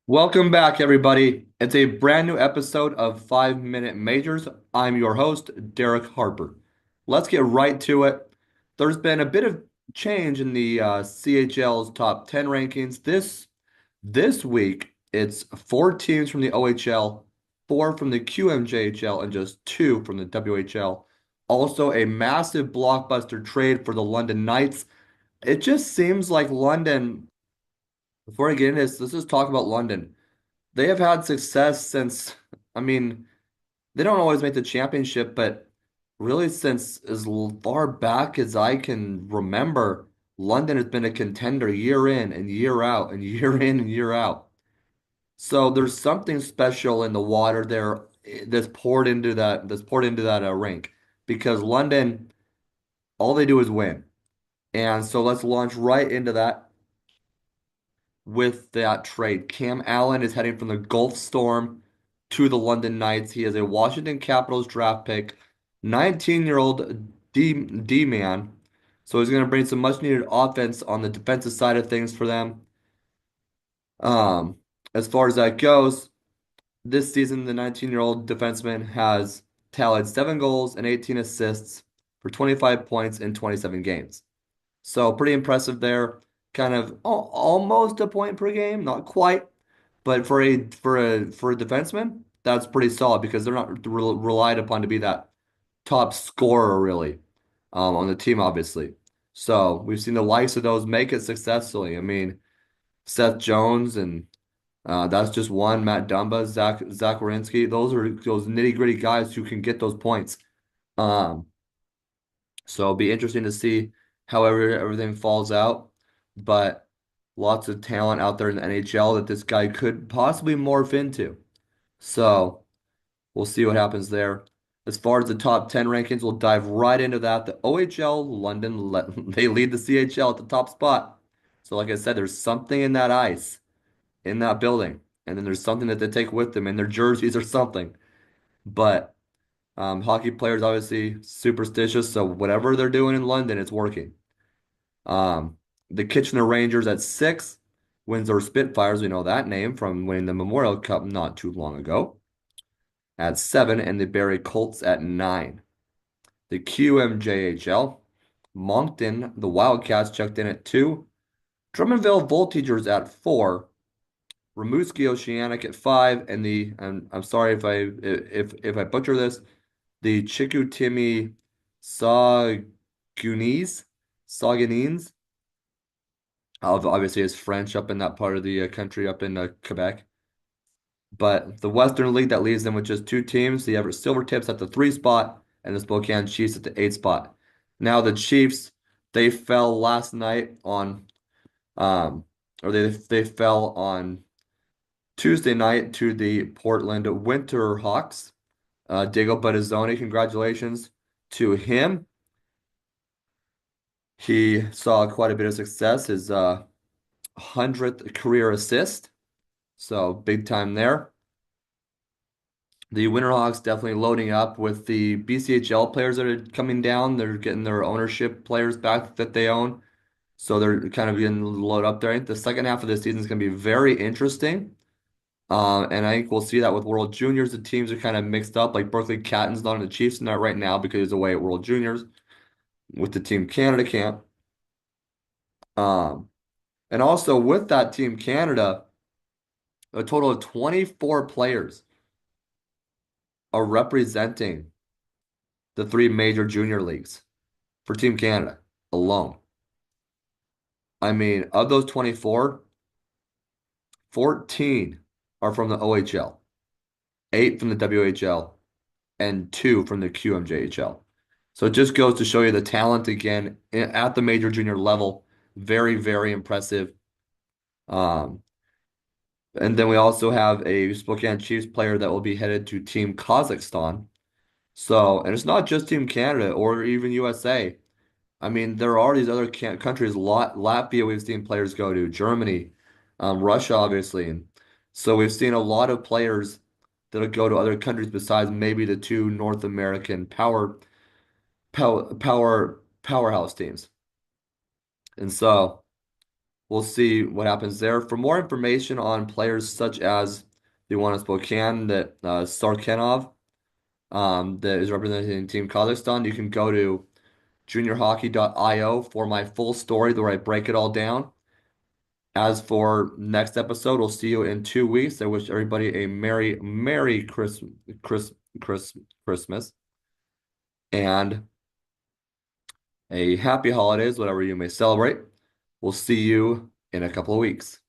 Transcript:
Welcome back, everybody. It's a brand new episode of 5 Minute Majors. I'm your host, Derek Harper. Let's get right to it. There's been a bit of change in the CHL's top 10 rankings. This week, it's four teams from the OHL, four from the QMJHL, and just two from the WHL. Also, a massive blockbuster trade for the London Knights. It just seems like London, before I get into this, let's just talk about London. They have had success since, I mean, they don't always make the championship, but really since as far back as I can remember, London has been a contender year in and year out and year in and year out. So there's something special in the water there that's poured into that rink because London, all they do is win. And so let's launch right into that with that trade. Cam Allen is heading from the Gulf Storm to the London Knights. He is a Washington Capitals draft pick, 19-year-old D-man. So he's going to bring some much needed offense on the defensive side of things for them. Um, as far as that goes, this season the 19-year-old defenseman has tallied 7 goals and 18 assists for 25 points in 27 games. So pretty impressive there. Kind of almost a point per game, not quite, but for a defenseman, that's pretty solid because they're not relied upon to be that top scorer really on the team, obviously. So we've seen the likes of those make it successfully. I mean, Seth Jones and that's just one. Matt Dumba, Zach Werenski. Those are those nitty-gritty guys who can get those points. Um, so it'll be interesting to see how everything falls out. But lots of talent out there in the NHL that this guy could possibly morph into. So we'll see what happens there. As far as the top 10 rankings, we'll dive right into that. The OHL, London, they lead the CHL at the top spot. So, like I said, there's something in that ice, in that building. And then there's something that they take with them in their jerseys or something. But hockey players obviously superstitious, so whatever they're doing in London, it's working. Um, the Kitchener Rangers at 6, Windsor Spitfires, we know that name from winning the Memorial Cup not too long ago, at 7, and the Barrie Colts at 9. The QMJHL, Moncton, the Wildcats checked in at 2, Drummondville Voltigeurs at 4, Rimouski Oceanic at 5, and and I'm sorry if I butcher this, the Chicoutimi Saguenay Saguenayes. Obviously, it's French up in that part of the country, up in Quebec. But the Western League that leaves them with just two teams, the Everett Silvertips at the 3 spot and the Spokane Chiefs at the 8 spot. Now the Chiefs, they fell last night on, um, or they fell on Tuesday night to the Portland Winterhawks. Diego Battazzoni, congratulations to him. He saw quite a bit of success, his 100th career assist. So big time there. The Winterhawks definitely loading up with the BCHL players that are coming down. They're getting their ownership players back that they own. So they're kind of getting loaded up there. I think the second half of the season is going to be very interesting. And I think we'll see that with World Juniors. The teams are kind of mixed up. Like Berkeley Catton's not in the Chiefs in that right now because he's away at World Juniors with the Team Canada camp. Um, and also with that Team Canada, a total of 24 players are representing the three major junior leagues for Team Canada alone. I mean, of those 24, 14 are from the OHL, 8 from the WHL, and 2 from the QMJHL. So it just goes to show you the talent again at the major junior level. Very, very impressive. Um, and then we also have a Spokane Chiefs player that will be headed to Team Kazakhstan. So, and it's not just Team Canada or even USA. I mean, there are these other countries, Latvia, we've seen players go to, Germany, Russia, obviously. And so we've seen a lot of players that'll go to other countries besides maybe the two North American powerhouse teams. And so we'll see what happens there. For more information on players such as the one in Spokane, that Sarkenov, that is representing Team Kazakhstan, you can go to juniorhockey.io for my full story where I break it all down. As for next episode, we'll see you in 2 weeks. I wish everybody a Merry Chris, Christmas and a happy holidays, whatever you may celebrate. We'll see you in a couple of weeks.